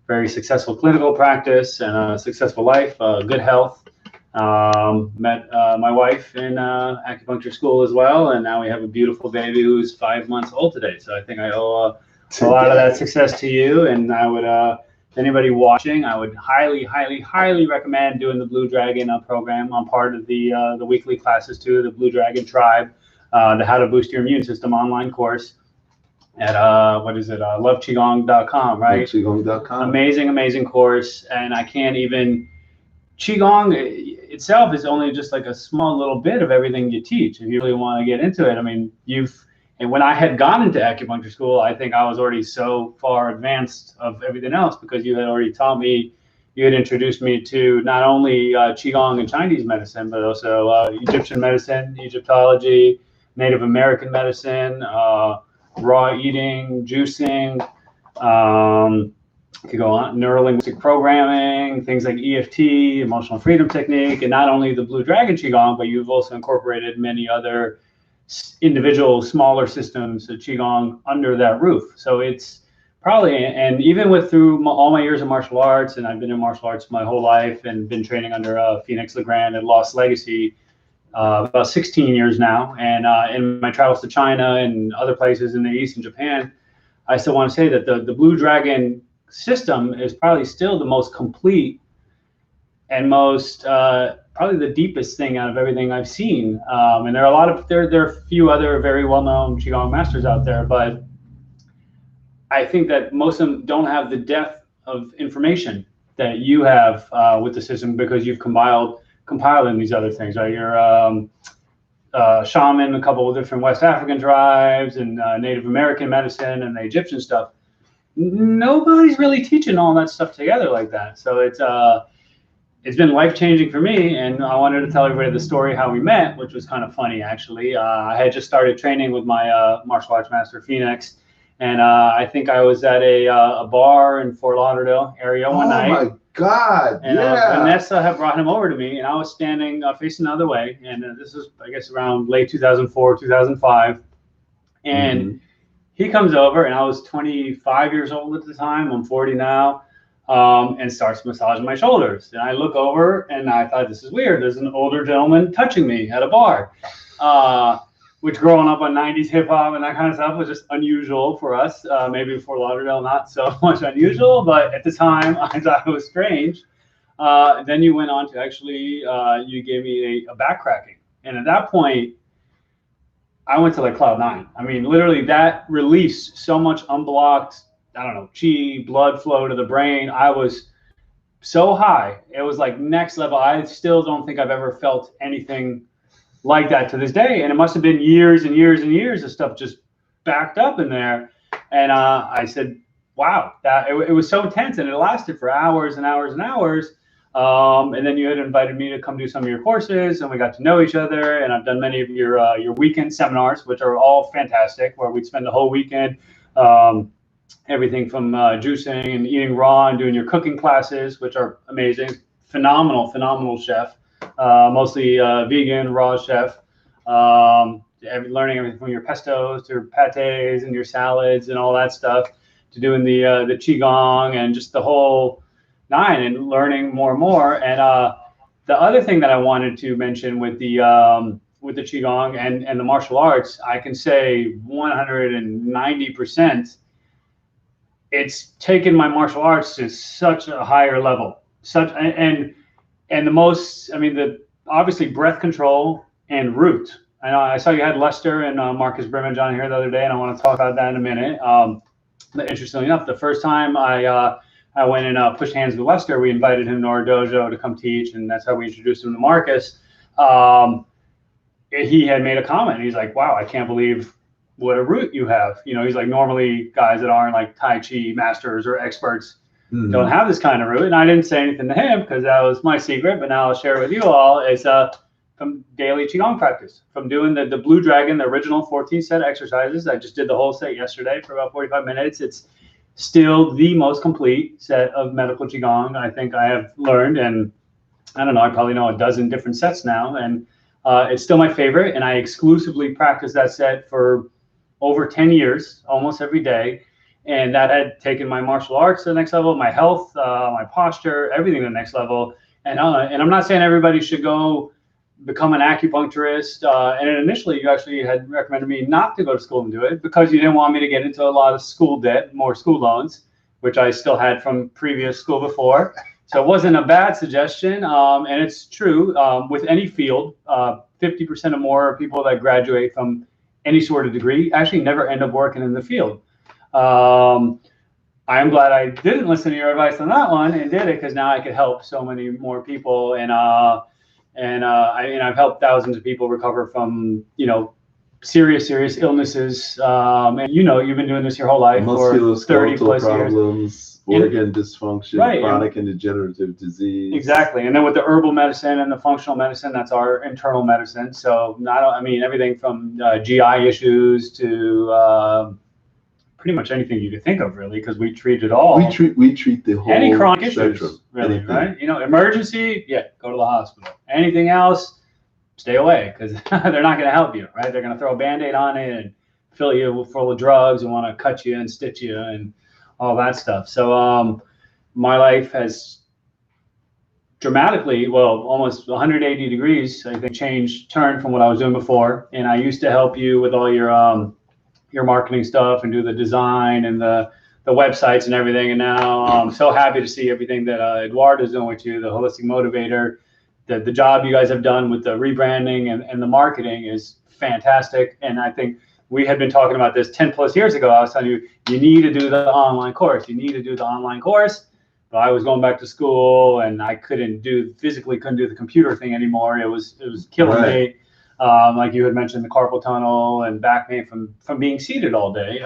very successful clinical practice and a successful life, good health. Met my wife in acupuncture school as well, and now we have a beautiful baby who's 5 months old today. So I think I owe a lot of that success to you, and I would, anybody watching, I would highly, highly, highly recommend doing the Blue Dragon program. I'm part of the weekly classes too, the Blue Dragon Tribe, the How to Boost Your Immune System online course at loveqigong.com, right? Qigong.com. Amazing, amazing course, and I can't even. Qigong itself is only just like a small little bit of everything you teach. If you really want to get into it, I mean, and when I had gone into acupuncture school, I think I was already so far advanced of everything else because you had already taught me, you had introduced me to not only Qigong and Chinese medicine, but also Egyptian medicine, Egyptology, Native American medicine, raw eating, juicing, could go on, neuro-linguistic programming, things like EFT, emotional freedom technique, and not only the Blue Dragon Qigong, but you've also incorporated many other individual smaller systems of Qigong under that roof. So it's probably, and even through all my years of martial arts, and I've been in martial arts my whole life and been training under Phoenix Legrand and Lost Legacy about 16 years now. And in my travels to China and other places in the East and Japan, I still want to say that the Blue Dragon system is probably still the most complete and most probably the deepest thing out of everything I've seen. And there are there are a few other very well-known Qigong masters out there, but I think that most of them don't have the depth of information that you have with the system because you've compiled in these other things, right? You're shaman, a couple of different West African tribes, and Native American medicine and the Egyptian stuff. Nobody's really teaching all that stuff together like that. So it's been life-changing for me, and I wanted to tell everybody the story how we met, which was kind of funny actually. I had just started training with my martial arts master Phoenix, and I think I was at a bar in Fort Lauderdale area one night. Oh my God! And yeah. Vanessa had brought him over to me, and I was standing facing the other way, and this was I guess around late 2004, 2005, and he comes over, and I was 25 years old at the time. I'm 40 now, and starts massaging my shoulders. And I look over, and I thought, this is weird. There's an older gentleman touching me at a bar, which growing up on 90s hip hop and that kind of stuff was just unusual for us. Maybe Fort Lauderdale, not so much unusual, but at the time, I thought it was strange. Then you went on to actually, you gave me a back cracking. And at that point, I went to like cloud 9. I mean, literally that released so much unblocked, I don't know, chi, blood flow to the brain. I was so high. It was like next level. I still don't think I've ever felt anything like that to this day. And it must have been years and years and years of stuff just backed up in there. And I said, wow, it was so intense, and it lasted for hours and hours and hours. And then you had invited me to come do some of your courses, and we got to know each other. And I've done many of your weekend seminars, which are all fantastic, where we'd spend the whole weekend, everything from juicing and eating raw and doing your cooking classes, which are amazing. Phenomenal chef, mostly vegan, raw chef. Learning everything from your pestos to your pates and your salads and all that stuff, to doing the Qigong and just the whole 9, and learning more and more. And the other thing that I wanted to mention with the Qigong and the martial arts, I can say 190%, it's taken my martial arts to such a higher level. And the most, I mean, obviously breath control and root. I know I saw you had Lester and Marcus Brimage here the other day, and I want to talk about that in a minute. But interestingly enough, the first time I went and pushed hands with Lester, we invited him to our dojo to come teach, and that's how we introduced him to Marcus. He had made a comment. He's like, wow, I can't believe what a root you have. You know, he's like, normally guys that aren't like Tai Chi masters or experts don't have this kind of root. And I didn't say anything to him because that was my secret, but now I'll share it with you all. It's from daily Qigong practice, from doing the Blue Dragon, the original 14 set exercises. I just did the whole set yesterday for about 45 minutes. It's still the most complete set of medical Qigong I think I have learned. And I don't know, I probably know a dozen different sets now. And it's still my favorite. And I exclusively practice that set for over 10 years, almost every day. And that had taken my martial arts to the next level, my health, my posture, everything to the next level. And I'm not saying everybody should go become an acupuncturist. And initially, you actually had recommended me not to go to school and do it because you didn't want me to get into a lot of school debt, more school loans, which I still had from previous school before. So it wasn't a bad suggestion. And it's true with any field, 50% or more people that graduate from any sort of degree actually never end up working in the field. I am glad I didn't listen to your advice on that one and did it, because now I could help so many more people. And I've helped thousands of people recover from, serious illnesses. And you've been doing this your whole life for 30 plus problems, years. Organ dysfunction, right, chronic and degenerative disease. Exactly. And then with the herbal medicine and the functional medicine, that's our internal medicine. So everything from GI issues to pretty much anything you could think of, really, because we treat it all. We treat the whole any chronic spectrum. Issues, really, right? Emergency, go to the hospital. Anything else, stay away, because they're not going to help you, right? They're going to throw a Band-Aid on it and fill you full of drugs and want to cut you and stitch you and all that stuff. So my life has dramatically, almost 180 degrees, I think, turned from what I was doing before. And I used to help you with all your marketing stuff and do the design and the websites and everything. And now I'm so happy to see everything that Eduardo is doing with you, the holistic motivator. The job you guys have done with the rebranding and the marketing is fantastic. And I think we had been talking about this 10 plus years ago. I was telling you, you need to do the online course. You need to do the online course. But I was going back to school and I physically couldn't do the computer thing anymore. It was killing me. Like you had mentioned, the carpal tunnel and back pain from being seated all day.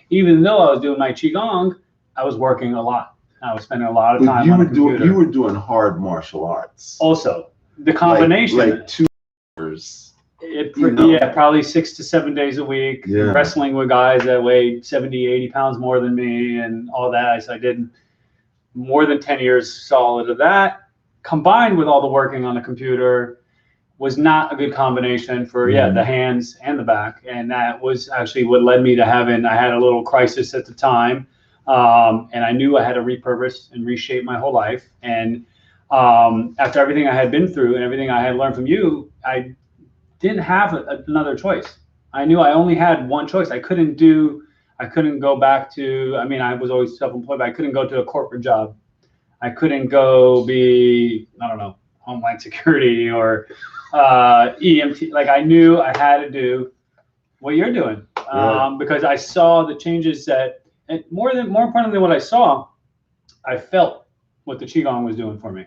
Even though I was doing my Qigong, I was working a lot. I was spending a lot of time on the computer. You were doing hard martial arts. Also, the combination. Like 2 hours. Probably 6 to 7 days a week. Yeah. Wrestling with guys that weighed 70, 80 pounds more than me and all that. So I did more than 10 years solid of that, combined with all the working on the computer. Was not a good combination for the hands and the back, and that was actually what led me to I had a little crisis at the time, and I knew I had to repurpose and reshape my whole life. And after everything I had been through and everything I had learned from you, I didn't have another choice. I knew I only had one choice. I couldn't go back to. I was always self-employed, but I couldn't go to a corporate job. I couldn't go be, Homeland Security or EMT. Like, I knew I had to do what you're doing, because I saw the changes and more importantly than what I saw, I felt what the Qigong was doing for me.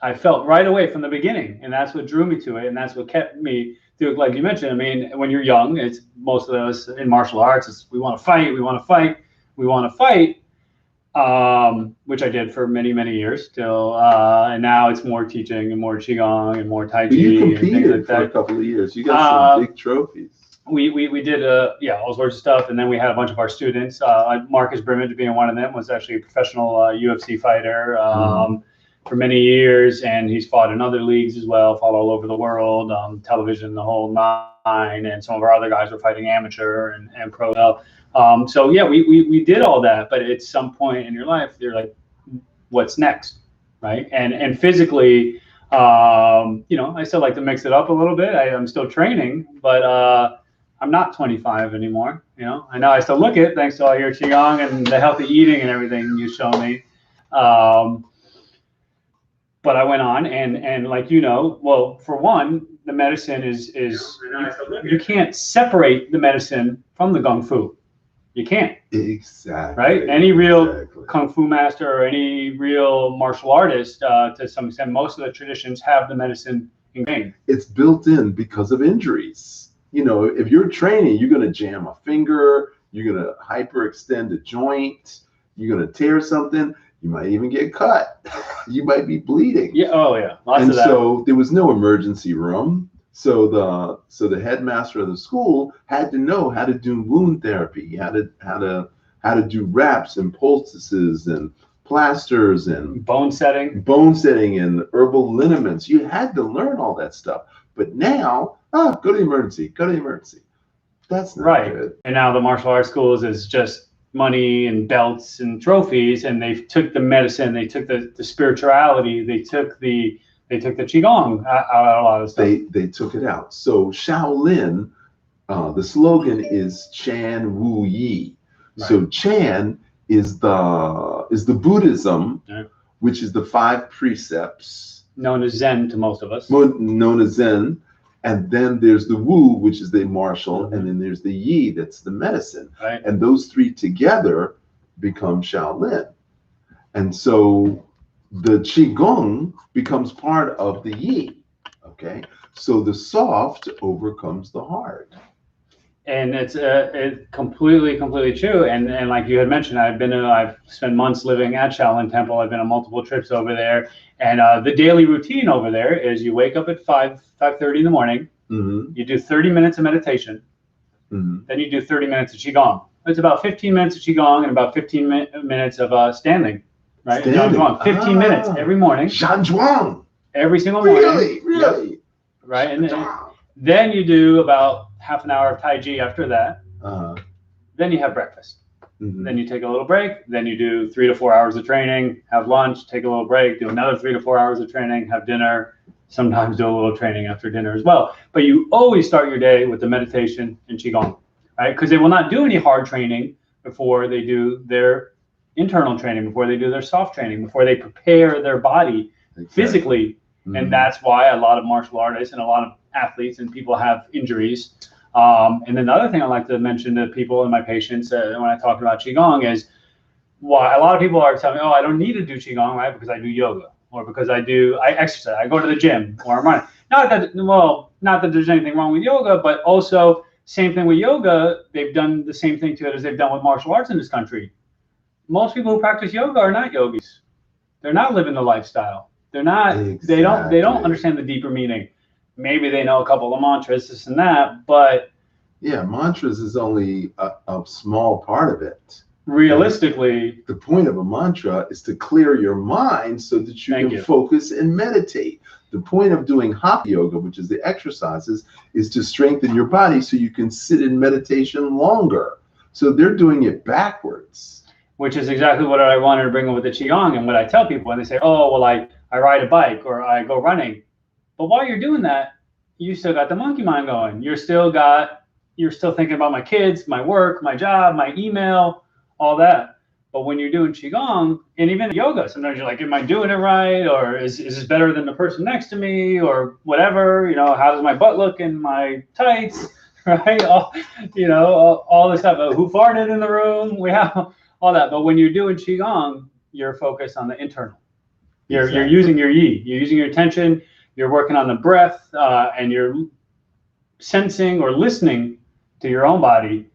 I felt right away from the beginning, and that's what drew me to it, and that's what kept me through. Like you mentioned, when you're young, it's most of us in martial arts, it's we want to fight, which I did for many, many years till, and now it's more teaching and more Qigong and more Tai Chi. You competed and things like that. For a couple of years. You got some big trophies. We did all sorts of stuff, and then we had a bunch of our students. Marcus Brimage being one of them was actually a professional UFC fighter for many years, and he's fought in other leagues as well, fought all over the world, television, the whole nine. And some of our other guys were fighting amateur and pro. We did all that, but at some point in your life, you're like, what's next, right? And physically, I still like to mix it up a little bit. I'm still training, but I'm not 25 anymore. I know I still look it thanks to all your Qigong and the healthy eating and everything you show me. But I went on and like, for one, the medicine is you can't separate the medicine from the Kung Fu. You can't. Exactly. Right? Any real Kung Fu master or any real martial artist, to some extent, most of the traditions have the medicine ingrained. It's built in because of injuries. If you're training, you're going to jam a finger, you're going to hyperextend a joint, you're going to tear something, you might even get cut. You might be bleeding. Yeah. Oh, yeah. Lots of that. And so there was no emergency room. So the headmaster of the school had to know how to do wound therapy, how to do wraps and poultices and plasters and bone setting and herbal liniments. You had to learn all that stuff. But now, go to the emergency. That's not right. good. And now the martial arts schools is just money and belts and trophies, and they took the medicine, they took the spirituality, they took the Qigong out of a lot of stuff. They took it out. So Shaolin, the slogan is Chan Wu Yi. Right. So Chan is the Buddhism, right, which is the 5 precepts. Known as Zen to most of us. Known as Zen. And then there's the Wu, which is the martial, and then there's the Yi, that's the medicine. Right. And those 3 together become Shaolin. And so the Qigong becomes part of the Yi. Okay? So the soft overcomes the hard. And it's completely true. And like you had mentioned, I've spent months living at Shaolin Temple. I've been on multiple trips over there. And the daily routine over there is you wake up at 5:30 in the morning. Mm-hmm. You do 30 minutes of meditation. Mm-hmm. Then you do 30 minutes of Qigong. It's about 15 minutes of Qigong and about 15 minutes of standing. Right? Standing. 15 minutes every morning. Shanzhuang. Every single morning. Really? Yep. Right? And then you do about half an hour of Tai Chi after that. Then you have breakfast. Mm-hmm. Then you take a little break. Then you do 3 to 4 hours of training, have lunch, take a little break, do another 3 to 4 hours of training, have dinner, sometimes do a little training after dinner as well. But you always start your day with the meditation and Qigong, right? Because they will not do any hard training before they do their internal training, before they do their soft training, before they prepare their body physically. Mm-hmm. And that's why a lot of martial artists and a lot of athletes and people have injuries. And then the other thing I like to mention to people and my patients when I talk about Qigong is why a lot of people are telling me, oh, I don't need to do Qigong, right? Because I do yoga or because I exercise, I go to the gym or I'm running. Not that there's anything wrong with yoga, but also same thing with yoga. They've done the same thing to it as they've done with martial arts in this country. Most people who practice yoga are not yogis. They're not living the lifestyle. They're not, They don't understand the deeper meaning. Maybe they know a couple of mantras, this and that, but yeah, mantras is only a small part of it. Realistically, the point of a mantra is to clear your mind so that you can focus and meditate. The point of doing hot yoga, which is the exercises, is to strengthen your body so you can sit in meditation longer. So they're doing it backwards. Which is exactly what I wanted to bring up with the Qigong and what I tell people when they say, oh, well, I ride a bike or I go running. But while you're doing that, you still got the monkey mind going. You're still thinking about my kids, my work, my job, my email, all that. But when you're doing Qigong and even yoga, sometimes you're like, am I doing it right? Or is this better than the person next to me or whatever? You know, how does my butt look in my tights? Right? All this stuff. Who farted in the room? We have all that. But when you're doing Qigong, you're focused on the internal. You're using your Yi. You're using your attention. You're working on the breath, and you're sensing or listening to your own body.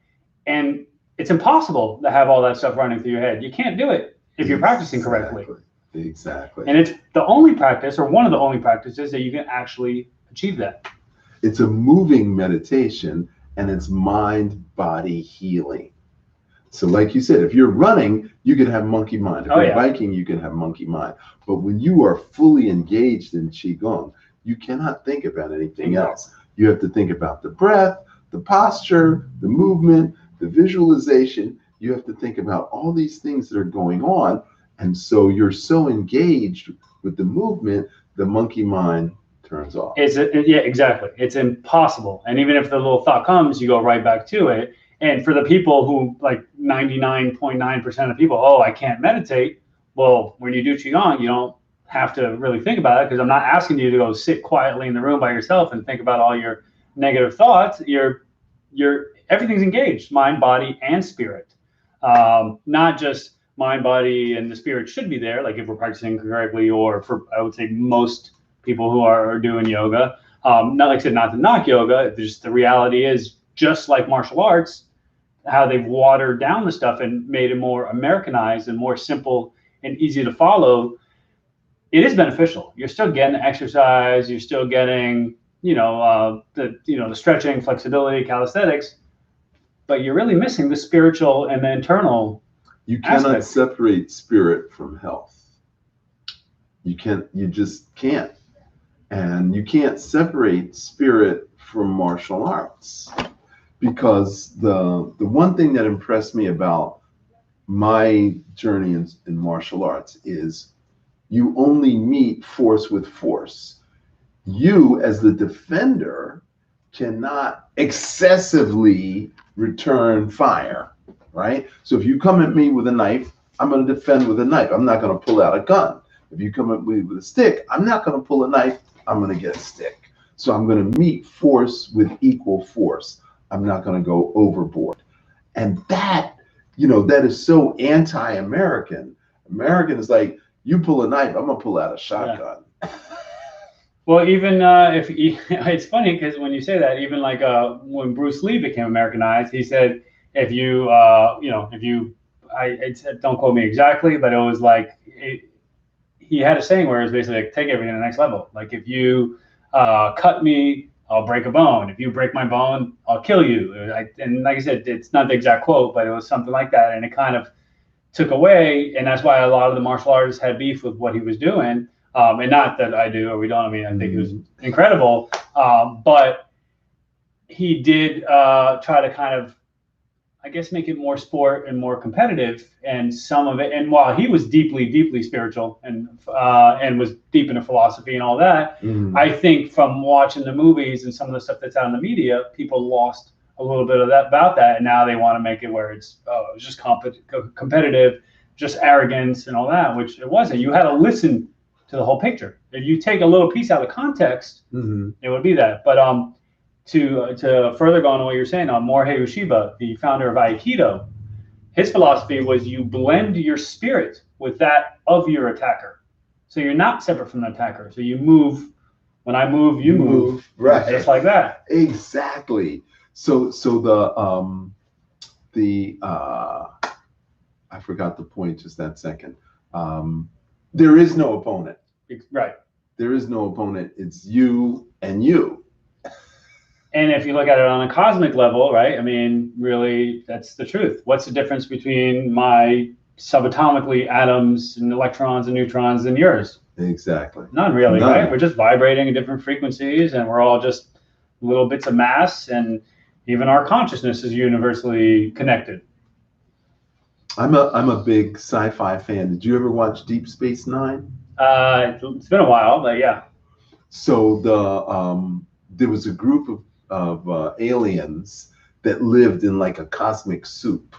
And it's impossible to have all that stuff running through your head. You can't do it if you're practicing correctly. Exactly. And it's the only practice, or one of the only practices, that you can actually achieve that. It's a moving meditation, and it's mind-body healing. So like you said, if you're running, you can have monkey mind. If you're biking, you can have monkey mind. But when you are fully engaged in Qigong, you cannot think about anything else. You have to think about the breath, the posture, the movement, the visualization. You have to think about all these things that are going on. And so you're so engaged with the movement, the monkey mind turns off. Exactly. It's impossible. And even if the little thought comes, you go right back to it. And for the people who, like 99.9% of people, oh, I can't meditate. Well, when you do Qigong, you don't have to really think about it, because I'm not asking you to go sit quietly in the room by yourself and think about all your negative thoughts. Everything's engaged, mind, body, and spirit. Not just mind, body, and the spirit should be there, like if we're practicing correctly, or for, I would say, most people who are doing yoga. Not like I said, not to knock yoga. Just the reality is, just like martial arts, how they've watered down the stuff and made it more Americanized and more simple and easy to follow. It is beneficial. You're still getting exercise. You're still getting, the stretching, flexibility, calisthenics, but you're really missing the spiritual and the internal. You cannot separate spirit from health. You just can't. And you can't separate spirit from martial arts. Because the one thing that impressed me about my journey in martial arts is you only meet force with force. You, as the defender, cannot excessively return fire, right? So if you come at me with a knife, I'm going to defend with a knife. I'm not going to pull out a gun. If you come at me with a stick, I'm not going to pull a knife. I'm going to get a stick. So I'm going to meet force with equal force. I'm not going to go overboard. And that, that is so anti-American. American is like, you pull a knife, I'm going to pull out a shotgun. Yeah. Well, even it's funny because when you say that, even like when Bruce Lee became Americanized, he said, if you, don't quote me exactly, but it was like, he had a saying where it was basically like, take everything to the next level. Like if you cut me, I'll break a bone. If you break my bone, I'll kill you. And like I said, it's not the exact quote, but it was something like that. And it kind of took away, and that's why a lot of the martial artists had beef with what he was doing. And not that I do or we don't. I mean, I think it was incredible. But he did try to kind of, I guess, make it more sport and more competitive. And some of it, and while he was deeply, deeply spiritual and was deep into philosophy and all that, I think from watching the movies and some of the stuff that's out in the media, people lost a little bit of that about that, and now they want to make it where it's just competitive, just arrogance and all that, which it wasn't. You had to listen to the whole picture. If you take a little piece out of context, it would be that. But to further go on what you're saying, Morihei Ueshiba, the founder of Aikido, his philosophy was you blend your spirit with that of your attacker. So you're not separate from the attacker. So you move. When I move, you move. Right. Just like that. Exactly. So I forgot the point just that second. There is no opponent. Right. There is no opponent. It's you and you. And if you look at it on a cosmic level, right? I mean, really, that's the truth. What's the difference between my subatomically atoms and electrons and neutrons and yours? Exactly. None really, right? We're just vibrating at different frequencies, and we're all just little bits of mass, and even our consciousness is universally connected. I'm a big sci-fi fan. Did you ever watch Deep Space Nine? It's been a while, but yeah. So there was a group of aliens that lived in like a cosmic soup,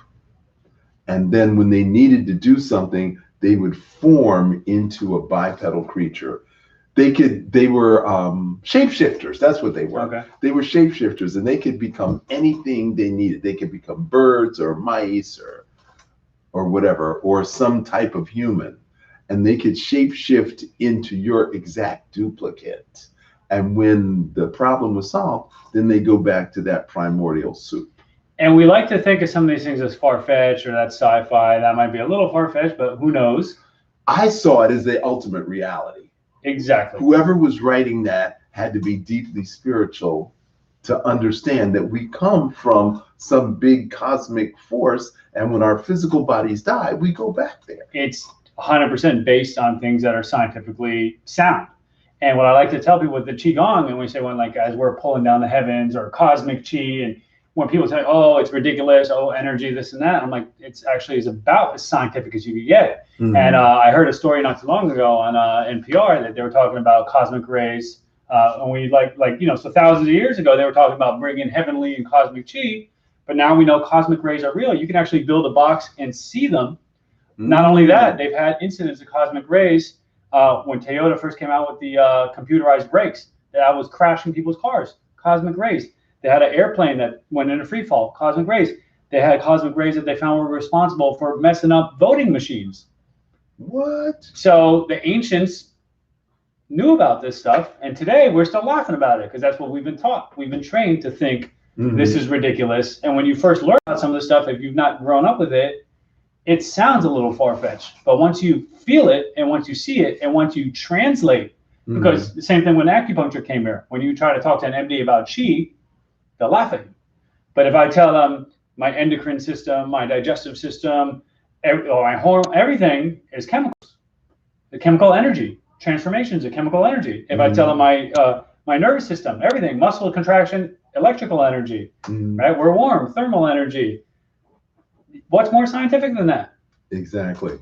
and then when they needed to do something, they would form into a bipedal creature. They were shapeshifters. That's what they were. Okay. They were shapeshifters, and they could become anything they needed. They could become birds or mice or whatever, or some type of human, and they could shapeshift into your exact duplicate. And when the problem was solved, then they go back to that primordial soup. And we like to think of some of these things as far-fetched or that's sci-fi. That might be a little far-fetched, but who knows? I saw it as the ultimate reality. Exactly. Whoever was writing that had to be deeply spiritual to understand that we come from some big cosmic force, and when our physical bodies die, we go back there. It's 100% based on things that are scientifically sound. And what I like to tell people with the Qigong, and we say when like as we're pulling down the heavens or cosmic Qi, and when people say, oh, it's ridiculous, oh, energy, this and that, I'm like, it's actually is about as scientific as you can get. And I heard a story not too long ago on NPR that they were talking about cosmic rays. And we so thousands of years ago, they were talking about bringing heavenly and cosmic Qi, but now we know cosmic rays are real. You can actually build a box and see them. Not only that, they've had incidents of cosmic rays. When Toyota first came out with the computerized brakes, that was crashing people's cars. Cosmic rays. They had an airplane that went into free fall. Cosmic rays. They had cosmic rays that they found were responsible for messing up voting machines. What? So the ancients knew about this stuff, and today we're still laughing about it because that's what we've been taught. We've been trained to think this is ridiculous. And when you first learn about some of the stuff, if you've not grown up with it, it sounds a little far-fetched. But once you feel it, and once you see it, and once you translate, because the same thing when acupuncture came here. When you try to talk to an MD about Qi, they'll laugh at you. But if I tell them my endocrine system, my digestive system, my hormone, everything is chemicals. The chemical energy, transformations of chemical energy. If I tell them my nervous system, everything, muscle contraction, electrical energy, right? We're warm, thermal energy. What's more scientific than that? Exactly.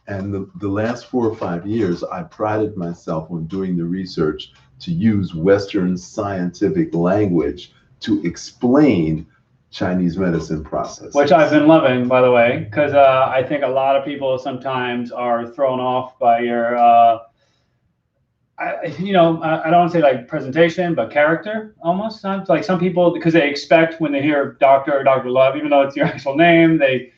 And the last 4 or 5 years, I prided myself on doing the research to use Western scientific language to explain Chinese medicine processes. Which I've been loving, by the way, because I think a lot of people sometimes are thrown off by your, I don't want to say like presentation, but character almost. Like some people, because they expect when they hear doctor or Dr. Love, even though it's your actual name, they,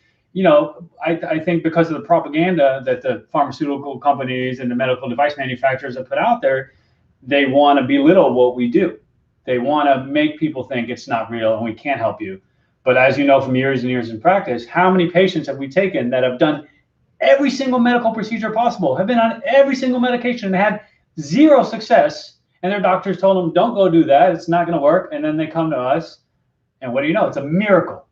I think because of the propaganda that the pharmaceutical companies and the medical device manufacturers have put out there, they want to belittle what we do. They want to make people think it's not real and we can't help you. But as you know from years and years in practice, how many patients have we taken that have done every single medical procedure possible, have been on every single medication and had zero success, and their doctors told them, don't go do that, it's not going to work, and then they come to us, and what do you know? It's a miracle.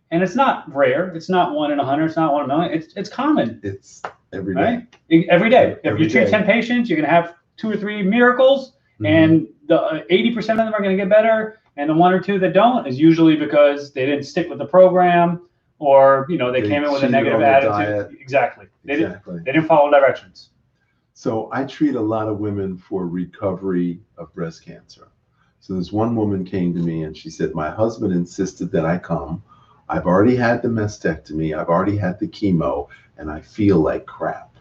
And it's not rare. It's not 1 in 100. It's not 1 in a million. It's common. It's every day. Right? Every day. Every if you treat day. 10 patients, you're going to have 2 or 3 miracles, and the 80% of them are going to get better, and the 1 or 2 that don't is usually because they didn't stick with the program, or they came in with a negative attitude. Exactly. They didn't follow directions. So I treat a lot of women for recovery of breast cancer. So this one woman came to me and she said, my husband insisted that I come. I've already had the mastectomy. I've already had the chemo, and I feel like crap.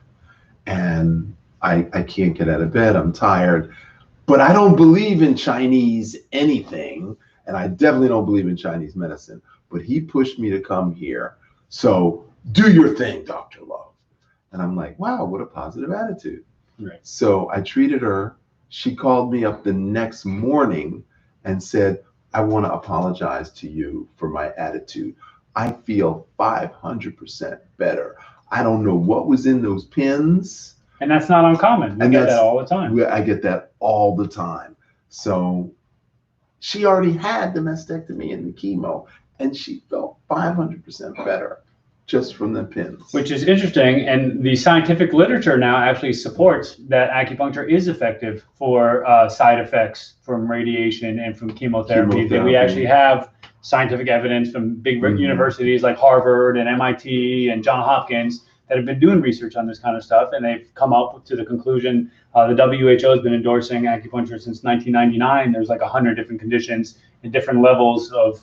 And I can't get out of bed. I'm tired. But I don't believe in Chinese anything. And I definitely don't believe in Chinese medicine. But he pushed me to come here. So do your thing, Dr. Love. And I'm like, wow, what a positive attitude. Right. So I treated her. She called me up the next morning and said, I want to apologize to you for my attitude. I feel 500% better. I don't know what was in those pins. And that's not uncommon. I get that all the time. I get that all the time. So she already had the mastectomy and the chemo, and she felt 500% better just from the pins. Which is interesting, and the scientific literature now actually supports that acupuncture is effective for side effects from radiation and from chemotherapy. That we actually have scientific evidence from big universities like Harvard and MIT and Johns Hopkins that have been doing research on this kind of stuff, and they've come up to the conclusion. The WHO has been endorsing acupuncture since 1999. There's like 100 different conditions and different levels of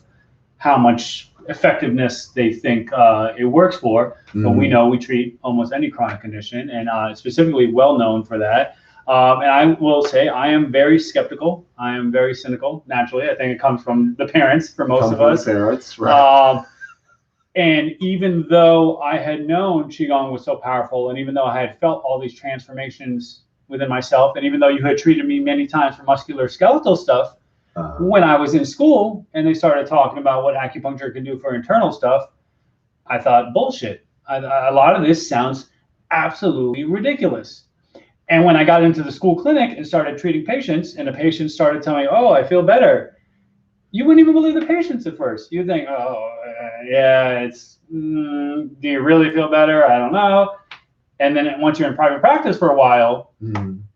how much effectiveness they think it works for, but we know we treat almost any chronic condition, and specifically well known for that. And I will say I am very skeptical. I am very cynical. Naturally, I think it comes from the parents for most of us. Parents, right? And even though I had known Qigong was so powerful, and even though I had felt all these transformations within myself, and even though you had treated me many times for musculoskeletal stuff, when I was in school and they started talking about what acupuncture can do for internal stuff, I thought, bullshit. A lot of this sounds absolutely ridiculous. And when I got into the school clinic and started treating patients, and the patients started telling me, oh, I feel better, you wouldn't even believe the patients at first. You'd think, oh, yeah, it's, do you really feel better? I don't know. And then once you're in private practice for a while,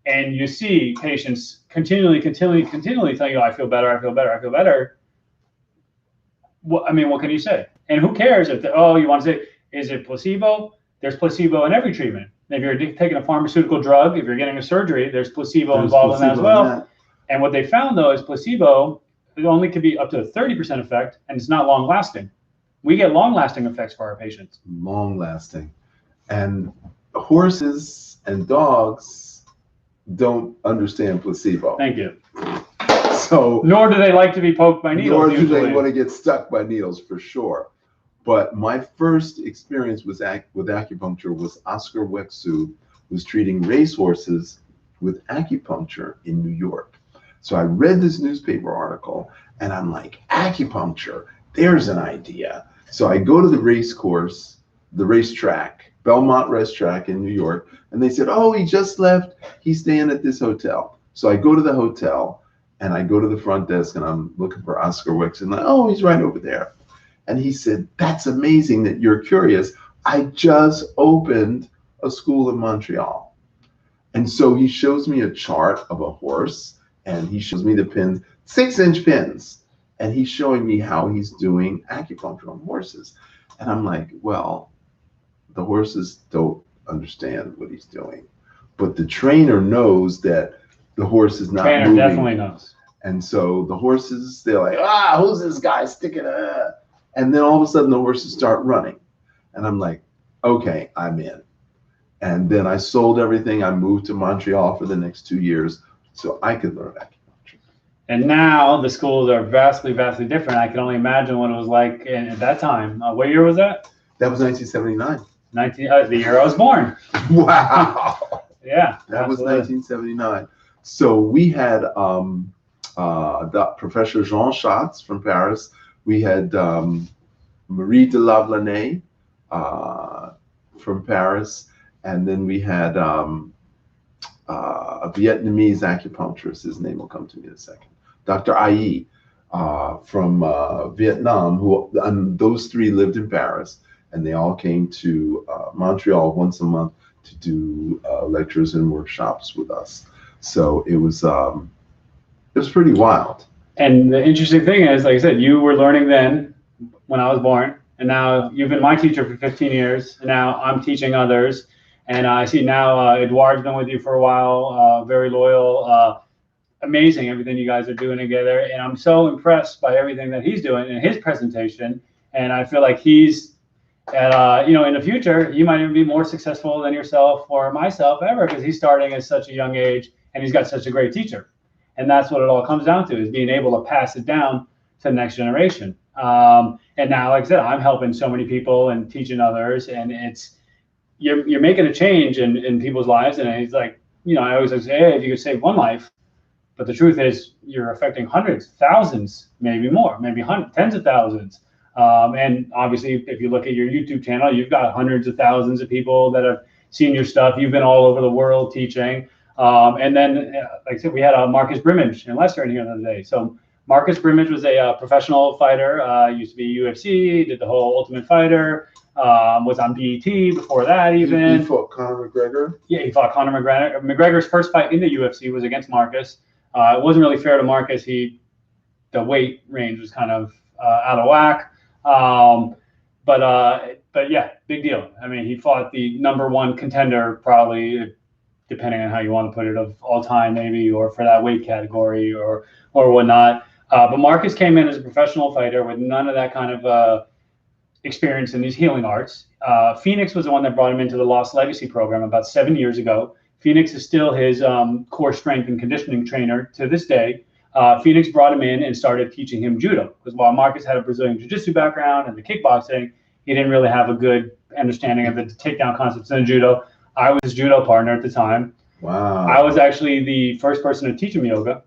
and you see patients continually telling you, I feel better, I feel better, I feel better. What can you say? And who cares if, you want to say, is it placebo? There's placebo in every treatment. If you're taking a pharmaceutical drug, if you're getting a surgery, there's placebo involved in that as well. And what they found, though, is placebo, it only could be up to a 30% effect, and it's not long-lasting. We get long-lasting effects for our patients. Long-lasting. And horses and dogs don't understand placebo. Thank you. So nor do they like to be poked by needles. Nor do they want to get stuck by needles, for sure. But my first experience with acupuncture was Oscar Wexu was treating racehorses with acupuncture in New York. So I read this newspaper article and I'm like, acupuncture, there's an idea. So I go to the racetrack, Belmont Racetrack in New York, and they said, oh, he just left. He's staying at this hotel. So I go to the hotel and I go to the front desk and I'm looking for Oscar Wexu, and oh, he's right over there. And he said, that's amazing that you're curious. I just opened a school in Montreal. And so he shows me a chart of a horse, and he shows me the pins, 6-inch pins. And he's showing me how he's doing acupuncture on horses. And I'm like, well, the horses don't understand what he's doing, but the trainer knows that the horse is not Trainer moving. definitely knows. And so the horses, they're like, who's this guy sticking? And then all of a sudden the horses start running. And I'm like, okay, I'm in. And then I sold everything. I moved to Montreal for the next 2 years so I could learn acupuncture. And now the schools are vastly, vastly different. I can only imagine what it was like at that time. What year was that? That was 1979. The year I was born. Wow. Yeah. That was 1979. So we had Professor Jean Schatz from Paris. We had Marie de Lavelanet from Paris. And then we had a Vietnamese acupuncturist. His name will come to me in a second. Dr. Ai from Vietnam, and those three lived in Paris. And they all came to Montreal once a month to do lectures and workshops with us. So it was pretty wild. And the interesting thing is, like I said, you were learning then when I was born, and now you've been my teacher for 15 years, and now I'm teaching others. And I see now Edouard's been with you for a while, very loyal, amazing everything you guys are doing together. And I'm so impressed by everything that he's doing in his presentation. And I feel like he's at, in the future, he might even be more successful than yourself or myself ever, because he's starting at such a young age and he's got such a great teacher. And that's what it all comes down to, is being able to pass it down to the next generation. And now, like I said, I'm helping so many people and teaching others, and you're making a change in people's lives. And it's like, I always say, hey, if you could save one life, but the truth is you're affecting hundreds, thousands, maybe more, maybe tens of thousands. And obviously, if you look at your YouTube channel, you've got hundreds of thousands of people that have seen your stuff. You've been all over the world teaching. And then, like I said, we had Marcus Brimage in Leicester in here the other day. So Marcus Brimage was a professional fighter, used to be UFC, did the whole Ultimate Fighter, was on BET before that even. He fought Conor McGregor? Yeah, he fought Conor McGregor. McGregor's first fight in the UFC was against Marcus. It wasn't really fair to Marcus. The weight range was kind of out of whack. But yeah, big deal. I mean, he fought the #1 contender, probably, depending on how you want to put it, of all time, maybe, or for that weight category or whatnot. But Marcus came in as a professional fighter with none of that kind of experience in these healing arts. Phoenix was the one that brought him into the Lost Legacy program about 7 years ago. Phoenix is still his core strength and conditioning trainer to this day. Phoenix brought him in and started teaching him judo, because while Marcus had a Brazilian jiu-jitsu background and the kickboxing, he didn't really have a good understanding of the takedown concepts in judo. I was his judo partner at the time. Wow. I was actually the first person to teach him yoga.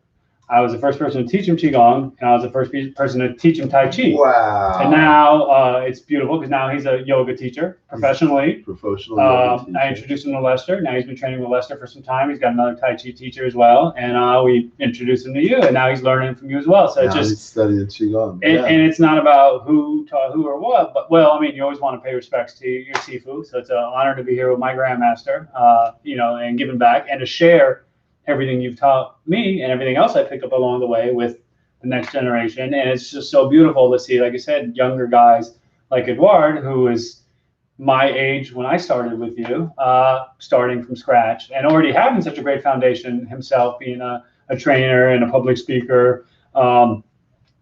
I was the first person to teach him Qigong, and I was the first person to teach him Tai Chi. Wow. And now it's beautiful, because now he's a yoga teacher professionally. Professional yoga teacher. I introduced him to Lester. Now he's been training with Lester for some time. He's got another Tai Chi teacher as well. And we introduced him to you, and now he's learning from you as well. So now he's studying Qigong. And it's not about who taught who or what, but, well, I mean, you always want to pay respects to your Sifu. So it's an honor to be here with my Grandmaster, and giving back and to share everything you've taught me and everything else I picked up along the way with the next generation. And it's just so beautiful to see, like I said, younger guys like Edouard, who is my age when I started with you, starting from scratch and already having such a great foundation himself, being a trainer and a public speaker. So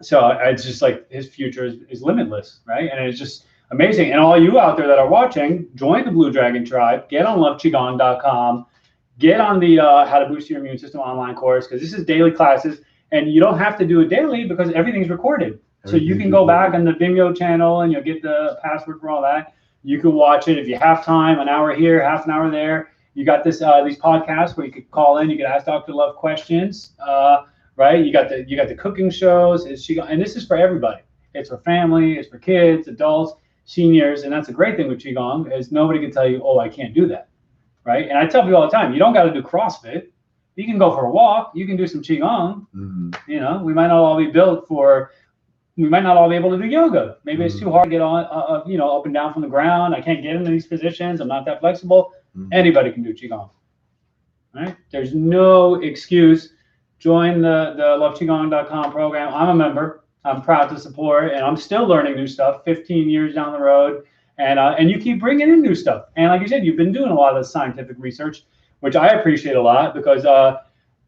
it's just like his future is limitless, right? And it's just amazing. And all you out there that are watching, join the Blue Dragon Tribe, get on loveqigong.com. Get on the How to Boost Your Immune System online course, because this is daily classes, and you don't have to do it daily because everything's recorded. So you can go back on the Vimeo channel and you'll get the password for all that. You can watch it if you have time, an hour here, half an hour there. You got these podcasts where you could call in, you could ask Dr. Love questions, right? You got the cooking shows, and this is for everybody. It's for family, it's for kids, adults, seniors, and that's a great thing with Qigong, is nobody can tell you, oh, I can't do that. Right. And I tell people all the time, you don't got to do CrossFit. You can go for a walk. You can do some Qigong. Mm-hmm. We might not all be we might not all be able to do yoga. Maybe it's too hard to get on, up and down from the ground. I can't get into these positions. I'm not that flexible. Mm-hmm. Anybody can do Qigong. Right. There's no excuse. Join the loveqigong.com program. I'm a member. I'm proud to support, and I'm still learning new stuff 15 years down the road. And you keep bringing in new stuff. And like you said, you've been doing a lot of the scientific research, which I appreciate a lot because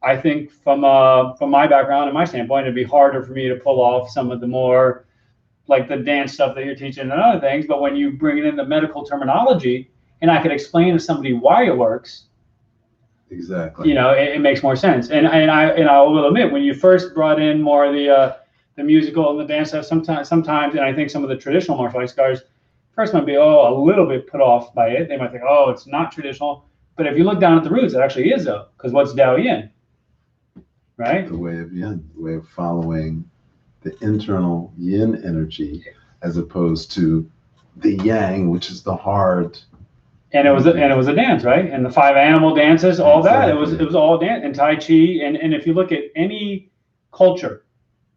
I think from my background and my standpoint, it'd be harder for me to pull off some of the more like the dance stuff that you're teaching and other things. But when you bring it in the medical terminology, and I could explain to somebody why it works, exactly, it makes more sense. And I will admit, when you first brought in more of the musical and the dance stuff, sometimes, and I think some of the traditional martial arts guys first might be a little bit put off by it. They might think, it's not traditional. But if you look down at the roots, it actually is though, because what's Dao Yin, right? The way of yin, the way of following the internal yin energy, as opposed to the yang, which is the hard. And it was a dance, right? And the 5 animal dances, all that. It was all dance and Tai Chi. And if you look at any culture,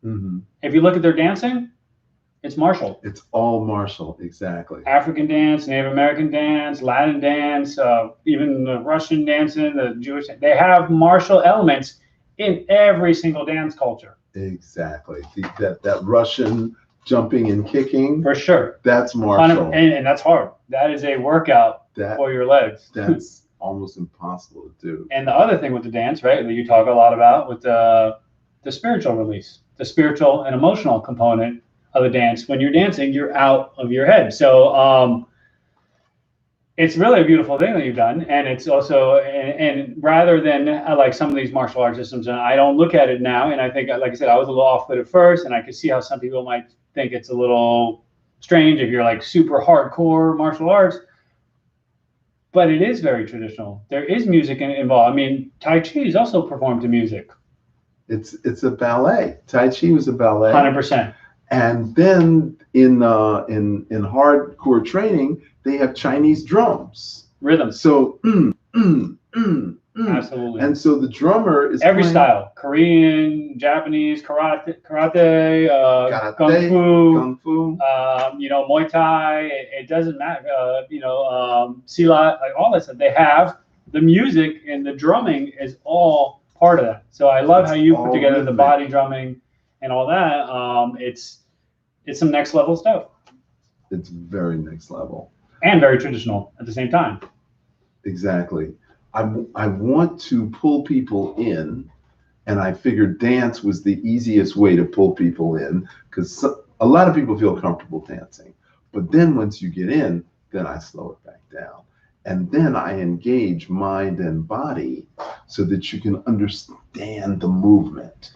if you look at their dancing, it's martial. It's all martial, exactly. African dance, Native American dance, Latin dance, even the Russian dancing, the Jewish. They have martial elements in every single dance culture. Exactly. That Russian jumping and kicking. For sure. That's martial. And that's hard. That is a workout for your legs. That's almost impossible to do. And the other thing with the dance, right, that you talk a lot about with the spiritual release, the spiritual and emotional component of the dance. When you're dancing, you're out of your head. So it's really a beautiful thing that you've done. And it's also, and rather than like some of these martial arts systems, and I don't look at it now. And I think, like I said, I was a little off put at first, and I could see how some people might think it's a little strange if you're like super hardcore martial arts. But it is very traditional. There is music involved. I mean, Tai Chi is also performed to music. It's a ballet. Tai Chi was a ballet. 100%. And then in hardcore training, they have Chinese drums. Rhythm. So absolutely. And so the drummer is every playing style: Korean, Japanese, karate, kung fu, Muay Thai. It doesn't matter. Silat, like all that stuff. They have the music and the drumming is all part of that. So I love how you put together the body drumming and all that. It's some next level stuff. It's very next level. And very traditional at the same time. Exactly. I want to pull people in, and I figured dance was the easiest way to pull people in because a lot of people feel comfortable dancing. But then once you get in, then I slow it back down. And then I engage mind and body so that you can understand the movement.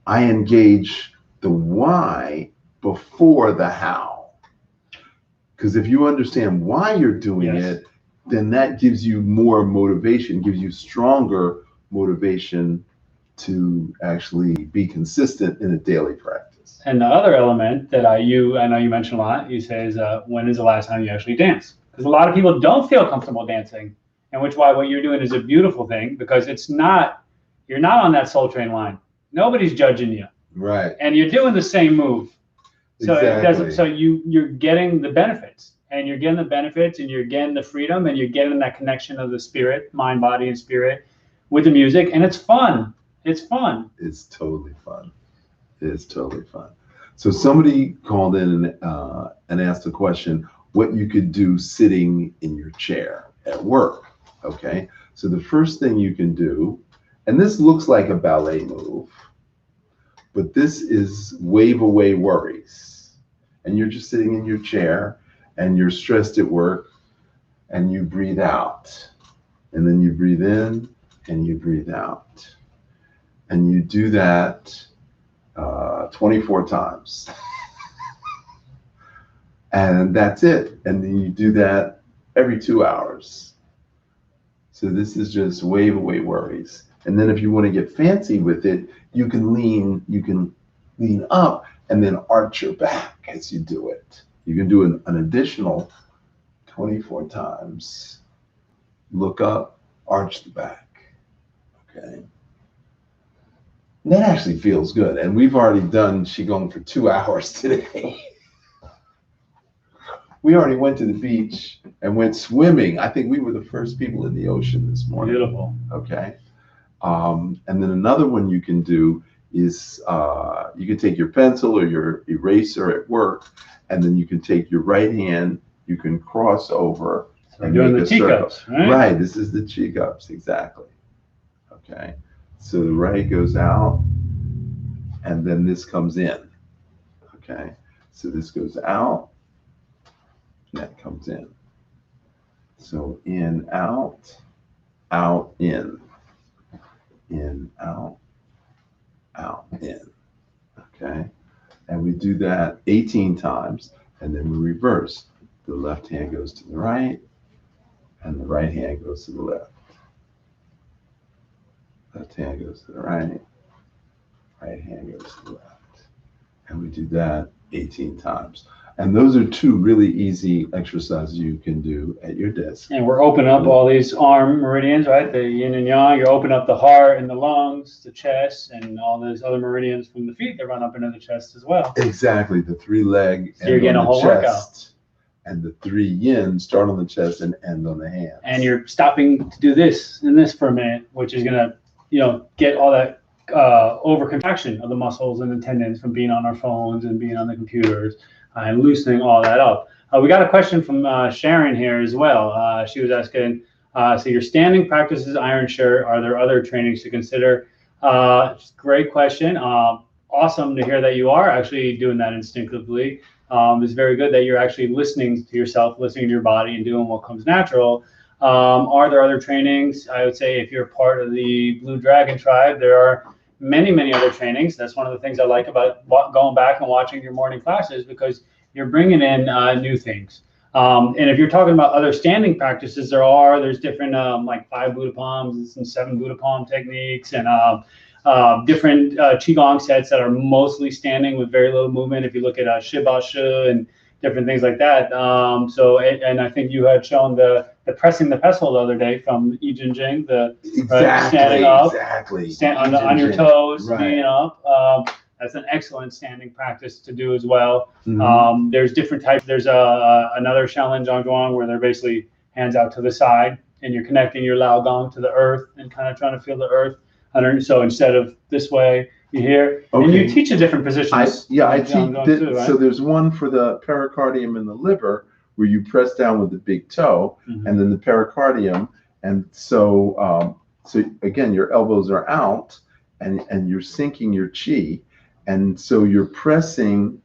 I engage the why before the how. Because if you understand why you're doing it, then that gives you more motivation, gives you stronger motivation to actually be consistent in a daily practice. And the other element that I know you mentioned a lot, you say is when is the last time you actually dance? Because a lot of people don't feel comfortable dancing, and which why what you're doing is a beautiful thing because you're not on that Soul Train line. Nobody's judging you. Right. And you're doing the same move. So exactly. So you're getting the benefits. And you're getting the benefits and you're getting the freedom and you're getting that connection of the spirit, mind, body, and spirit with the music. And it's fun. It's fun. It's totally fun. It's totally fun. So somebody called in and asked a question, what you could do sitting in your chair at work. Okay. So the first thing you can do, and this looks like a ballet move, but this is wave away worries. And you're just sitting in your chair and you're stressed at work, and you breathe out. And then you breathe in, and you breathe out. And you do that 24 times. And that's it. And then you do that every 2 hours. So this is just wave away worries. And then if you want to get fancy with it, you can lean up and then arch your back as you do it. You can do an additional 24 times. Look up, arch the back. Okay. And that actually feels good. And we've already done Qigong for 2 hours today. We already went to the beach and went swimming. I think we were the first people in the ocean this morning. Beautiful. Okay. And then another one you can do is you can take your pencil or your eraser at work, and then you can take your right hand you can cross over and doing make the a circle. teacups, right? Right, this is the Qigong, exactly. Okay, so the right goes out, and then this comes in. Okay, so this goes out, and that comes in. So in, out, in, out, in. Okay, and we do that 18 times, and then we reverse. The left hand goes to the right, and the right hand goes to the left. Left hand goes to the right, right hand goes to the left. And we do that 18 times. And those are two really easy exercises you can do at your desk. And we're opening up all these arm meridians, right? The yin and yang. You open up the heart and the lungs, the chest, and all those other meridians from the feet that run up into the chest as well. Exactly. The 3 leg so you're getting a whole workout. And the 3 yin start on the chest and end on the hands. And you're stopping to do this and this for a minute, which is going to, get all that over contraction of the muscles and the tendons from being on our phones and being on the computers and loosening all that up. We got a question from Sharon here as well. She was asking, so your standing practices iron shirt, are there other trainings to consider? Great question. Awesome to hear that you are actually doing that instinctively. It's very good that you're actually listening to yourself, listening to your body and doing what comes natural. Are there other trainings? I would say if you're part of the Blue Dragon tribe, there are many, many other trainings. That's one of the things I like about going back and watching your morning classes, because you're bringing in new things. And if you're talking about other standing practices, there's different like 5 Buddha palms and 7 Buddha palm techniques, and different Qigong sets that are mostly standing with very little movement. If you look at Shibashu and different things like that. And I think you had shown the pressing the pestle the other day from I Ching Jing, standing up, on your toes, right. Being up. That's an excellent standing practice to do as well. Mm-hmm. There's different types. There's another Shaolin Zhongzhuang where they're basically hands out to the side, and you're connecting your Lao Gong to the earth and kind of trying to feel the earth. So instead of this way, you hear, okay. And you teach a different position. I teach too, right? So there's one for the pericardium and the liver where you press down with the big toe, mm-hmm. and then the pericardium. And so again, your elbows are out, and you're sinking your chi. And so you're pressing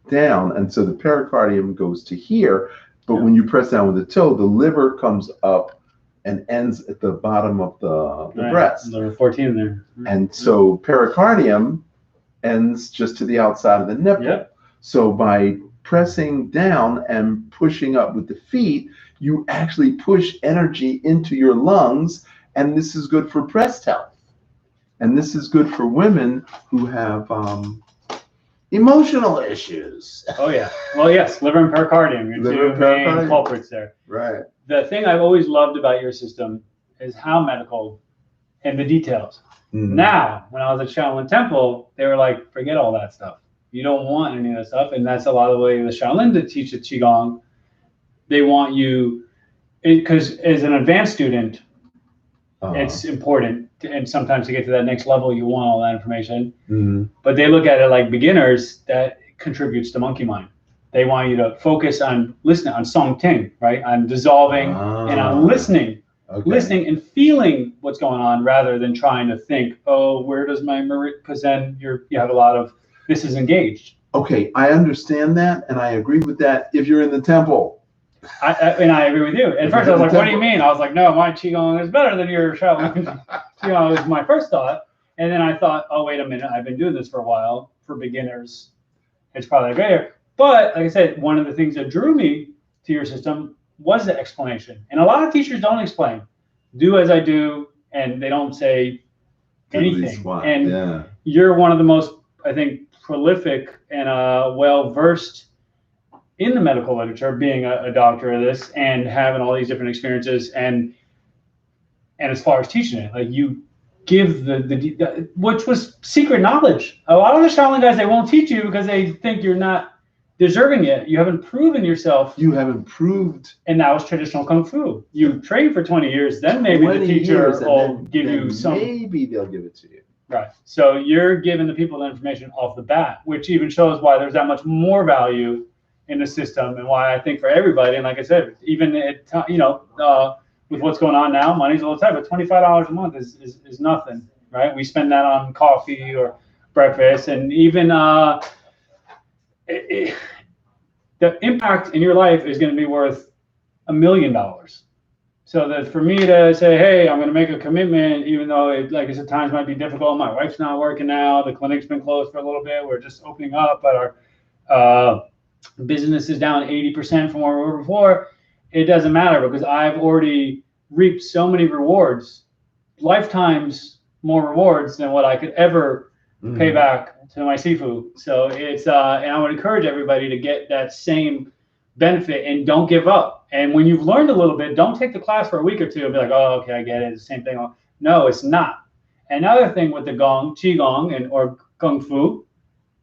down, and so the pericardium goes to here. But when you press down with the toe, the liver comes up and ends at the bottom of the breast. Liver 14 there. And so pericardium ends just to the outside of the nipple. Yep. So by pressing down and pushing up with the feet, you actually push energy into your lungs, and this is good for breast health. And this is good for women who have emotional issues. Oh yeah. Well, yes, liver and pericardium. Your 2 main culprits there. Right. The thing I've always loved about your system is how medical and the details. Mm-hmm. Now, when I was at Shaolin Temple, they were like, forget all that stuff. You don't want any of that stuff. And that's a lot of the way the Shaolin to teach the Qigong. They want you, because as an advanced student, it's important. And sometimes to get to that next level, you want all that information. Mm-hmm. But they look at it like beginners, that contributes to monkey mind. They want you to focus on listening, on song ting, right? On dissolving and on listening. Okay. Listening and feeling what's going on rather than trying to think, oh, where does my meridian? Because then you have a lot of, this is engaged. Okay, I understand that, and I agree with that if you're in the temple. And I agree with you. At first I was like, what do you mean? I was like, no, my Qigong is better than your Shaolin. Qigong was my first thought. And then I thought, oh, wait a minute, I've been doing this for a while. For beginners, it's probably greater. But like I said, one of the things that drew me to your system was the explanation. And a lot of teachers don't explain. Do as I do, and they don't say anything. And you're one of the most, I think, prolific and well-versed in the medical literature, being a doctor of this and having all these different experiences. And as far as teaching it, like you give the which was secret knowledge. A lot of the Shaolin guys, they won't teach you because they think you're not deserving it. You haven't proven yourself. You haven't proved. And that was traditional Kung Fu. You train for 20 years, then maybe the teacher will give you some. Maybe they'll give it to you. Right. So you're giving the people the information off the bat, which even shows why there's that much more value in the system, and why I think for everybody, and like I said, even with what's going on now, money's all the time, but $25 a month is nothing, right? We spend that on coffee or breakfast, and even the impact in your life is going to be worth $1 million. So that for me to say, hey, I'm going to make a commitment, even though like I said, times might be difficult. My wife's not working now. The clinic's been closed for a little bit. We're just opening up, but our business is down 80% from where we were before. It doesn't matter because I've already reaped so many rewards, lifetimes more rewards than what I could ever pay back to my sifu. So it's and I would encourage everybody to get that same benefit and don't give up. And when you've learned a little bit, don't take the class for a week or two and be like, oh, okay, I get it. It's the same thing. No, it's not. Another thing with the Qigong or Kung Fu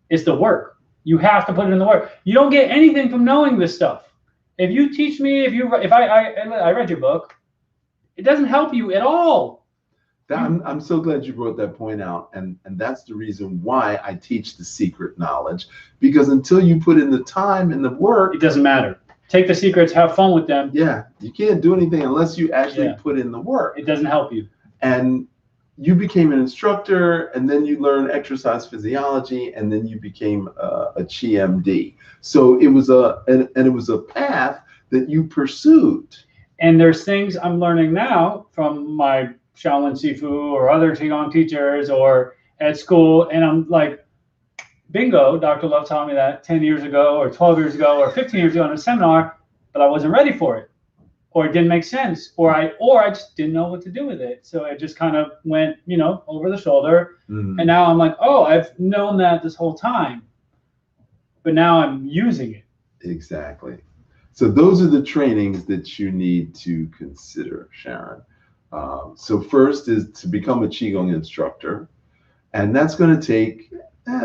is the work. You have to put it in the work. You don't get anything from knowing this stuff. If you teach me, if I read your book, it doesn't help you at all. I'm so glad you brought that point out, and that's the reason why I teach the secret knowledge, because until you put in the time and the work, it doesn't matter. Take the secrets, have fun with them. Yeah, you can't do anything unless you actually put in the work. It doesn't help you. And you became an instructor, and then you learned exercise physiology, and then you became a QMD. So it was a path that you pursued. And there's things I'm learning now from my Shaolin Sifu or other Qigong teachers or at school, and I'm like, bingo, Dr. Love taught me that 10 years ago or 12 years ago or 15 years ago in a seminar, but I wasn't ready for it, or it didn't make sense, or I just didn't know what to do with it. So it just kind of went, over the shoulder. And now I'm like, oh, I've known that this whole time, but now I'm using it. Exactly. So those are the trainings that you need to consider, Sharon. So first is to become a Qigong instructor, and that's going to take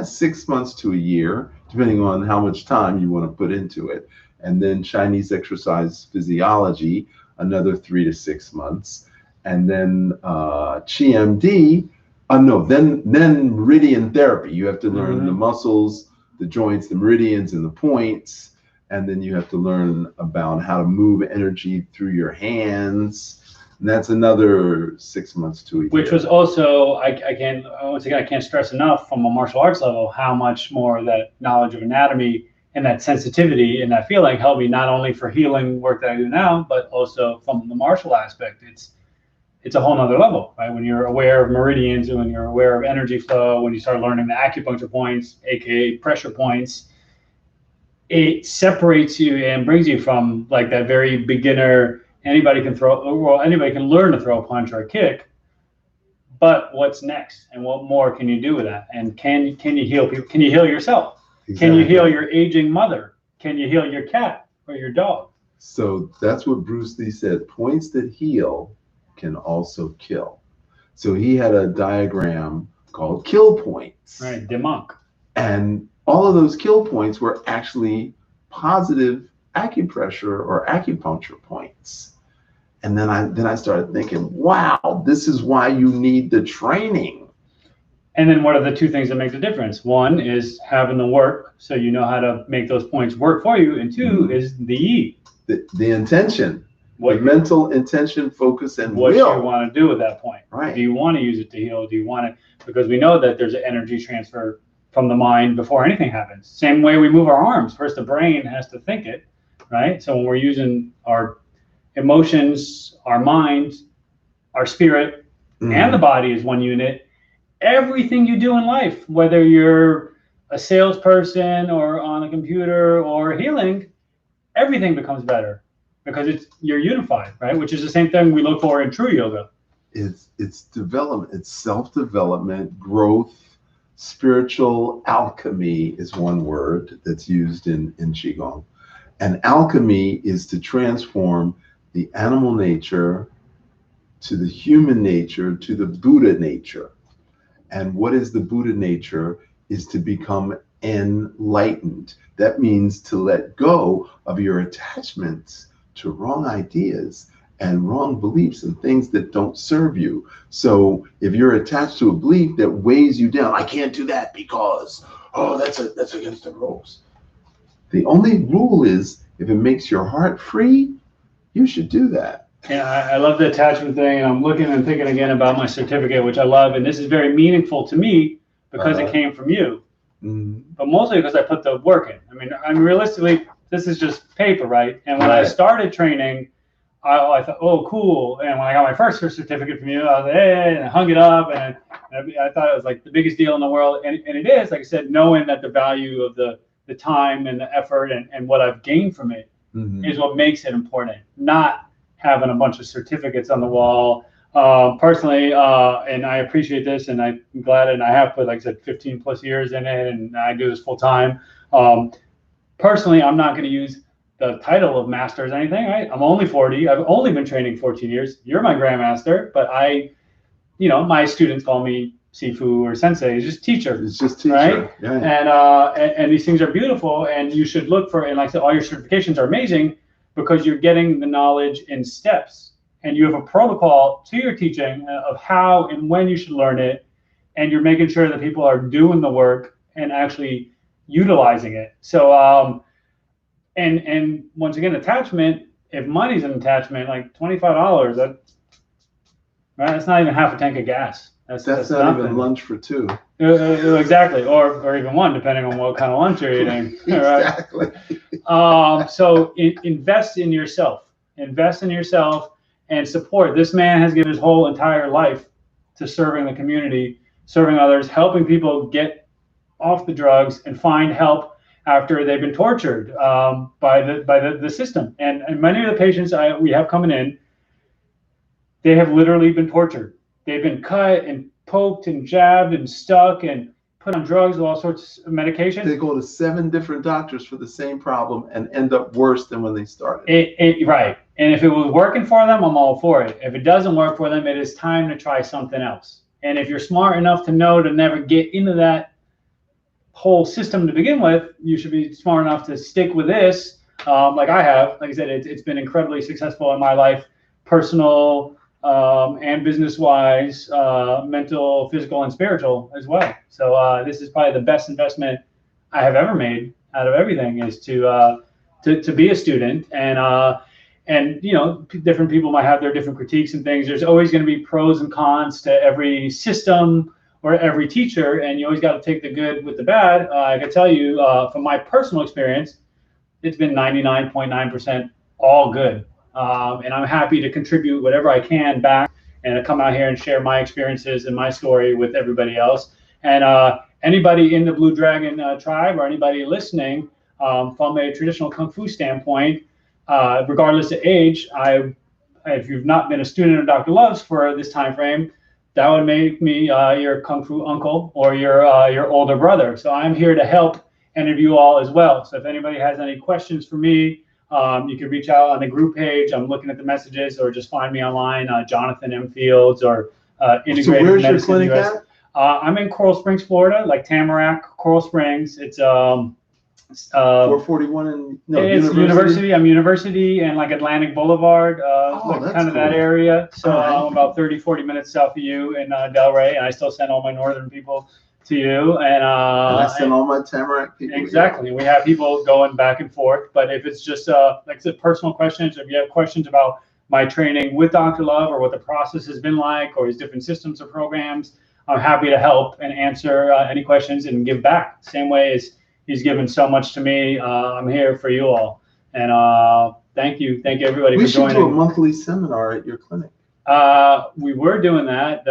6 months to a year, depending on how much time you want to put into it. And then Chinese exercise physiology, another 3 to 6 months. And then QMD, then meridian therapy. You have to learn the muscles, the joints, the meridians, and the points. And then you have to learn about how to move energy through your hands. And that's another 6 months to a year. Which was also, I can't stress enough from a martial arts level how much more that knowledge of anatomy and that sensitivity and that feeling helped me not only for healing work that I do now, but also from the martial aspect. It's a whole nother level, right? When you're aware of meridians and when you're aware of energy flow, when you start learning the acupuncture points, aka pressure points, it separates you and brings you from like that very beginner. Anybody can learn to throw a punch or a kick, but what's next and what more can you do with that? And can you heal people? Can you heal yourself? Exactly. Can you heal your aging mother? Can you heal your cat or your dog? So that's what Bruce Lee said. Points that heal can also kill. So he had a diagram called kill points. Right, de monk. And all of those kill points were actually positive acupressure or acupuncture points. And then I started thinking, wow, this is why you need the training. And then what are the two things that make the difference? One is having the work, so you know how to make those points work for you. And two is the yi. The intention, the mental intention, focus, and what will. you want to do at that point. Right. Do you want to use it to heal? Do you want to? Because we know that there's an energy transfer from the mind before anything happens. Same way we move our arms. First, the brain has to think it, right? So when we're using our emotions, our mind, our spirit, and the body is one unit. Everything you do in life, whether you're a salesperson or on a computer or healing, everything becomes better because you're unified, right? Which is the same thing we look for in true yoga. It's development, it's self-development, growth, spiritual alchemy is one word that's used in Qigong. And alchemy is to transform the animal nature to the human nature to the Buddha nature. And what is the Buddha nature is to become enlightened. That means to let go of your attachments to wrong ideas and wrong beliefs and things that don't serve you. So if you're attached to a belief that weighs you down, I can't do that because, that's against the rules. The only rule is if it makes your heart free, you should do that. Yeah, I love the attachment thing, and I'm looking and thinking again about my certificate, which I love, and this is very meaningful to me because it came from you, but mostly because I put the work in. I mean, realistically, this is just paper, right? And when I started training, I thought, oh, cool. And when I got my first certificate from you, I was like, hey, and I hung it up, and I thought it was like the biggest deal in the world. And it is, like I said, knowing that the value of the time and the effort and what I've gained from it is what makes it important, not having a bunch of certificates on the wall. Personally, and I appreciate this, and I'm glad, and I have put, like I said, 15 plus years in it, and I do this full time. Personally, I'm not going to use the title of master as anything. I'm only 40. I've only been training 14 years. You're my grandmaster, but my students call me Sifu or Sensei. It's just teacher. It's just teacher, right? Yeah. And these things are beautiful, and you should look for. And like I said, all your certifications are amazing because you're getting the knowledge in steps, and you have a protocol to your teaching of how and when you should learn it, and you're making sure that people are doing the work and actually utilizing it. So, and once again, attachment. If money's an attachment, like $25, that's not even half a tank of gas. That's not even lunch for two. Exactly, or even one, depending on what kind of lunch you're eating. Exactly. So invest in yourself. Invest in yourself and support. This man has given his whole entire life to serving the community, serving others, helping people get off the drugs and find help after they've been tortured by the system. And many of the patients we have coming in, they have literally been tortured. They've been cut and poked and jabbed and stuck and put on drugs with all sorts of medications. They go to 7 different doctors for the same problem and end up worse than when they started. Right. And if it was working for them, I'm all for it. If it doesn't work for them, it is time to try something else. And if you're smart enough to know to never get into that whole system to begin with, you should be smart enough to stick with this, like I have. Like I said, it's been incredibly successful in my life, personal and business-wise, mental, physical, and spiritual as well. So this is probably the best investment I have ever made out of everything, is to be a student. And different people might have their different critiques and things. There's always going to be pros and cons to every system or every teacher, and you always got to take the good with the bad. I can tell you from my personal experience, it's been 99.9% all good. And I'm happy to contribute whatever I can back and to come out here and share my experiences and my story with everybody else. And anybody in the Blue Dragon tribe, or anybody listening, from a traditional Kung Fu standpoint, regardless of age, if you've not been a student of Dr. Love's for this time frame, that would make me your Kung Fu uncle or your older brother. So I'm here to help any of you all as well. So if anybody has any questions for me, you can reach out on the group page. I'm looking at the messages, or just find me online, Jonathan M. Fields, or Integrated So where's Medicine your clinic US. at? I'm in Coral Springs, Florida, like Tamarack, Coral Springs. It's 441 and it's University. I'm University and like Atlantic Boulevard, that's kind of that cool. area. So Right. I'm about 30-40 minutes south of you in Delray, and I still send all my northern people to you. And I send all my Tamarack people. Exactly. We have people going back and forth. But if it's just like I said, personal questions, if you have questions about my training with Dr. Love, or what the process has been like, or his different systems or programs, I'm happy to help and answer any questions and give back. Same way as he's given so much to me. I'm here for you all. And thank you everybody for joining. We should do a monthly seminar at your clinic. We were doing that.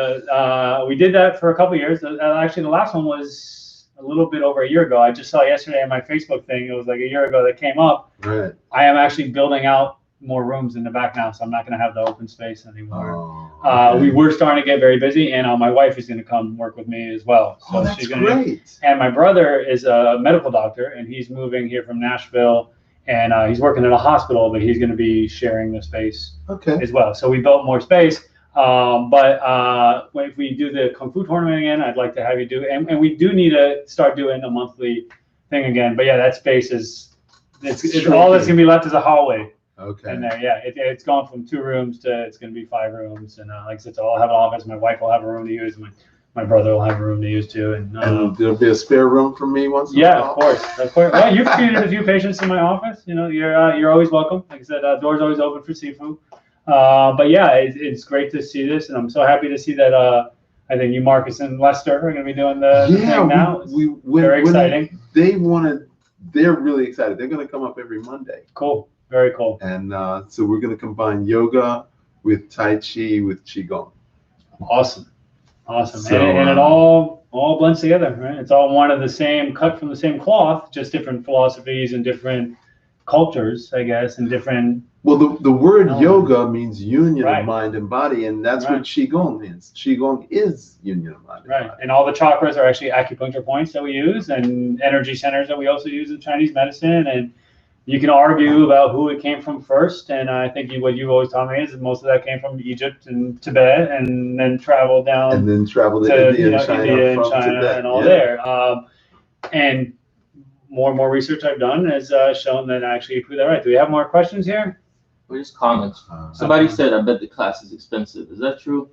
We did that for a couple of years. Actually, the last one was a little bit over a year ago. I just saw yesterday on my Facebook thing, it was like a year ago that came up. Right. I am actually building out more rooms in the back now, so I'm not going to have the open space anymore. Okay. We were starting to get very busy, and my wife is going to come work with me as well. So that's she's gonna great. And my brother is a medical doctor, and he's moving here from Nashville, and he's working at a hospital, but he's going to be sharing the space as well. So we built more space. But if we do the Kung Fu tournament again, I'd like to have you do it. And we do need to start doing a monthly thing again. But yeah, that space is, it's all that's going to be left is a hallway. Okay. And there, yeah, it's gone from 2 rooms to it's going to be 5 rooms. And like I said, so I'll have an office. My wife will have a room to use. my brother will have a room to use too. And there'll be a spare room for me once in a yeah, while? of course. Well, you've treated a few patients in my office. You know, you're always welcome. Like I said, doors always open for Sifu. But yeah, it's great to see this, and I'm so happy to see that. I think you, Marcus, and Lester are going to be doing the thing now. Very exciting. They're really excited. They're going to come up every Monday. Cool. Very cool. And so we're going to combine yoga with Tai Chi with Qigong. Awesome. So, and it all blends together, right? It's all one of the same, cut from the same cloth, just different philosophies and different cultures, I guess, and different. Well, the word yoga means union right. of mind and body, and that's what Qigong means. Qigong is union of mind and body. And all the chakras are actually acupuncture points that we use, and energy centers that we also use in Chinese medicine. And you can argue about who it came from first, and I think what you've always taught me is that most of that came from Egypt and Tibet, and then traveled down and then traveled to India and China Tibet. And all there. And more and more research I've done has shown that I actually prove that right. Do we have more questions here? Or just comments. Somebody said, "I bet the class is expensive." Is that true?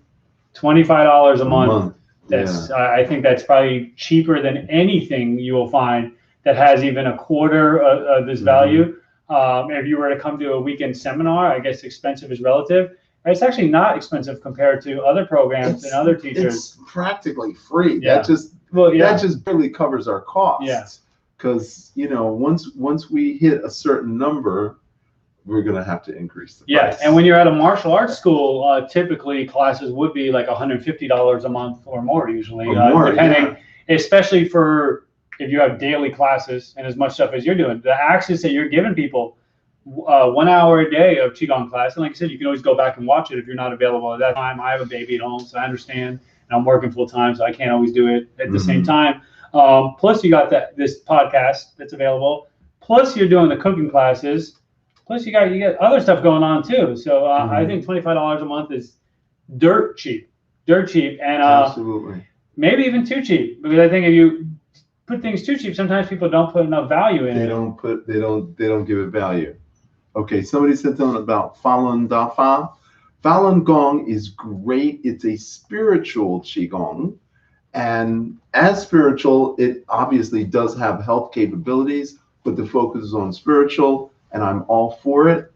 $25 a month. That's I think that's probably cheaper than anything you will find that has even a quarter of this value. If you were to come to a weekend seminar, I guess expensive is relative. It's actually not expensive compared to other programs and other teachers. It's practically free. Yeah. That just barely covers our costs. Yeah. Because once we hit a certain number, we're going to have to increase the price. And when you're at a martial arts school, typically classes would be like $150 a month or more usually, depending, especially for if you have daily classes and as much stuff as you're doing. The access that you're giving people, 1 hour a day of Qigong class, and like I said, you can always go back and watch it if you're not available at that time. I have a baby at home, so I understand, and I'm working full time, so I can't always do it at the same time. Plus you got this podcast that's available. Plus you're doing the cooking classes. Plus you got other stuff going on too. So I think $25 a month is dirt cheap, and absolutely maybe even too cheap, because I think if you put things too cheap, sometimes people don't put enough value in it. They don't give it value. Okay, somebody said something about Falun Dafa. Falun Gong is great. It's a spiritual Qigong. And as spiritual, it obviously does have health capabilities, but the focus is on spiritual, and I'm all for it.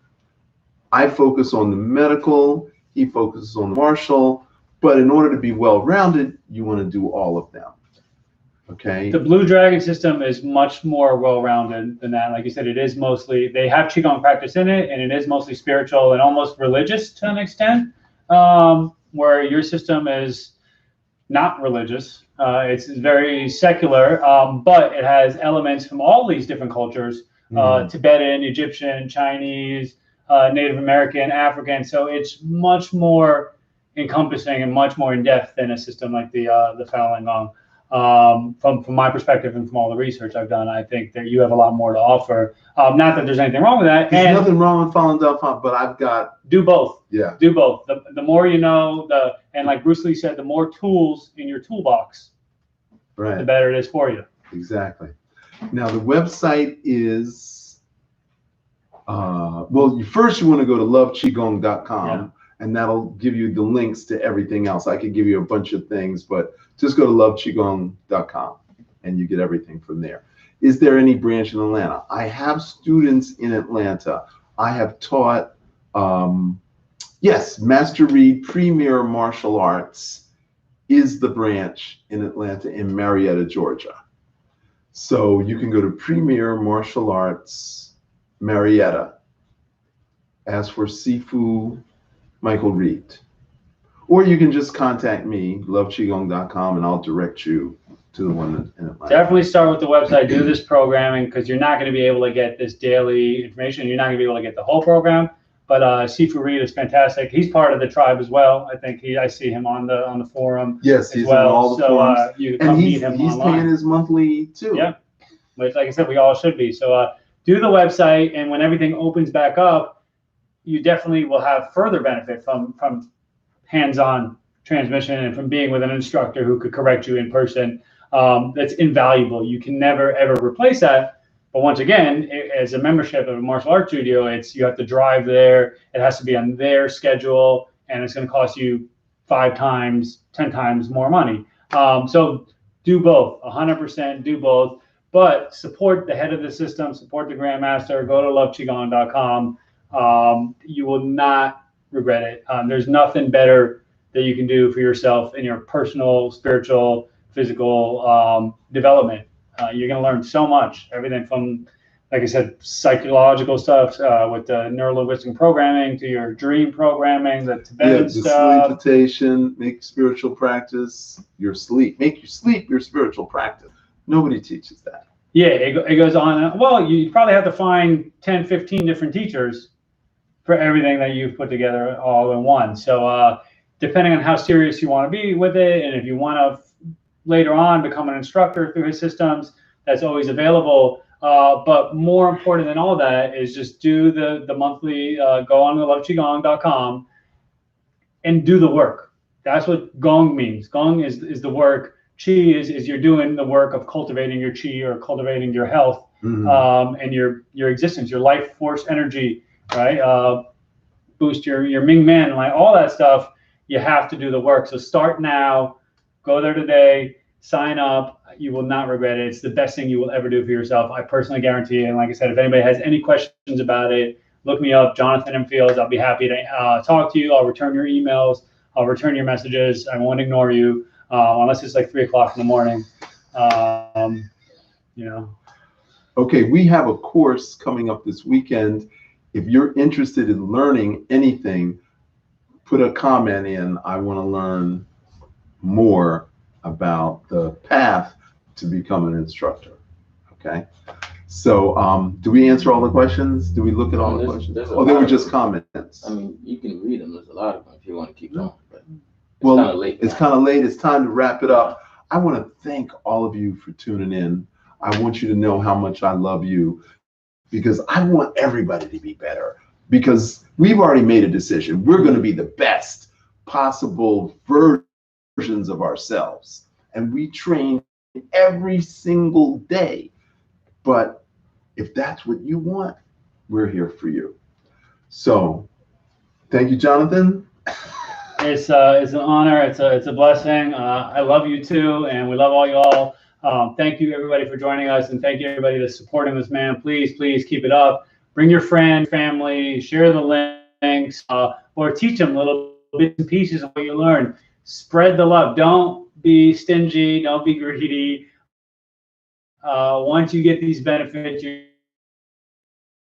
I focus on the medical, he focuses on the martial, but in order to be well-rounded, you want to do all of them. Okay. The Blue Dragon system is much more well-rounded than that. Like you said, it is mostly, they have Qigong practice in it, and it is mostly spiritual and almost religious to an extent, where your system is not religious. It's very secular, but it has elements from all these different cultures, Tibetan, Egyptian, Chinese, Native American, African. So it's much more encompassing and much more in-depth than a system like the Falun Gong. From my perspective and from all the research I've done, I think that you have a lot more to offer. Not that there's anything wrong with that. There's nothing wrong with Falun Dafa, but I've got... Do both. Yeah. Do both. The more you know, and like Bruce Lee said, the more tools in your toolbox, the better it is for you. Exactly. Now, the website is... first you want to go to loveqigong.com. And that'll give you the links to everything else. I could give you a bunch of things, but just go to loveqigong.com and you get everything from there. Is there any branch in Atlanta? I have students in Atlanta. I have taught, yes, Master Reed Premier Martial Arts is the branch in Atlanta in Marietta, Georgia. So you can go to Premier Martial Arts, Marietta. Ask for Sifu Michael Reed, or you can just contact me, loveqigong.com, and I'll direct you to the one in Atlanta. Definitely start with the website, do this programming, because you're not going to be able to get this daily information. You're not going to be able to get the whole program, but Sifu Reed is fantastic. He's part of the tribe as well. I think I see him on the forum. Yes, he's on all the forums. You can come meet him he's online. paying his monthly too. Yeah, which, like I said, we all should be. So do the website, and when everything opens back up, you definitely will have further benefit from hands-on transmission and from being with an instructor who could correct you in person. That's invaluable. You can never, ever replace that. But once again, as a membership of a martial arts studio, you have to drive there. It has to be on their schedule, and it's going to cost you 5 times, 10 times more money. So do both, 100% do both. But support the head of the system, support the Grandmaster. Go to loveqigong.com. You will not regret it. There's nothing better that you can do for yourself in your personal, spiritual, physical development. You're going to learn so much. Everything from, like I said, psychological stuff with the neuro-linguistic programming to your dream programming, the Tibetan stuff. Sleep meditation, make spiritual practice your sleep. Make your sleep your spiritual practice. Nobody teaches that. Yeah, it goes on. Well, you probably have to find 10, 15 different teachers for everything that you've put together all in one. So depending on how serious you want to be with it, and if you want to later on become an instructor through his systems, that's always available. But more important than all that is just do the monthly, go on to loveqigong.com and do the work. That's what Gong means. Gong is the work. Qi is you're doing the work of cultivating your Qi or cultivating your health and your existence, your life force energy, right? Boost your Ming Men, like all that stuff. You have to do the work. So start now. Go there today. Sign up. You will not regret it. It's the best thing you will ever do for yourself. I personally guarantee it. And like I said, if anybody has any questions about it, look me up, Jonathan M. Fields. I'll be happy to talk to you. I'll return your emails. I'll return your messages. I won't ignore you unless it's like 3 o'clock in the morning. Okay, we have a course coming up this weekend. If you're interested in learning anything, put a comment in. I want to learn more about the path to become an instructor. Okay, so do we answer all the questions? Do we look at all the questions? Oh, they were just comments. I mean, you can read them. There's a lot of them if you want to keep going. But well, kind of late. It's kind of late. It's time to wrap it up. I want to thank all of you for tuning in. I want you to know how much I love you, because I want everybody to be better, because we've already made a decision. We're going to be the best possible versions of ourselves. And we train every single day. But if that's what you want, we're here for you. So thank you, Jonathan. It's an honor. It's a blessing. I love you too, and we love all y'all. Thank you everybody for joining us, and thank you everybody that's supporting this man. Please keep it up. Bring your friend, family, share the links, or teach them little bits and pieces of what you learn. Spread the love. Don't be stingy. Don't be greedy. Once you get these benefits, you're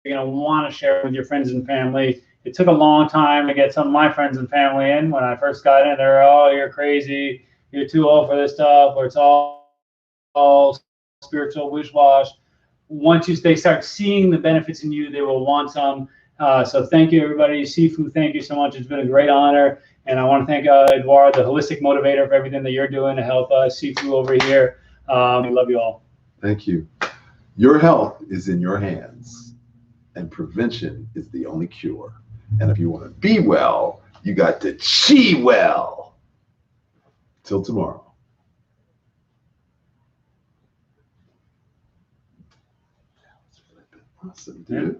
going to want to share with your friends and family. It took a long time to get some of my friends and family in. When I first got in, they were, oh, you're crazy. You're too old for this stuff, or it's all spiritual wish-wash. Once they start seeing the benefits in you, they will want some. So thank you, everybody. Sifu, thank you so much. It's been a great honor. And I want to thank Edouard, the holistic motivator, for everything that you're doing to help Sifu over here. We love you all. Thank you. Your health is in your hands, and prevention is the only cure. And if you want to be well, you got to Qi well. Till tomorrow. Awesome, dude.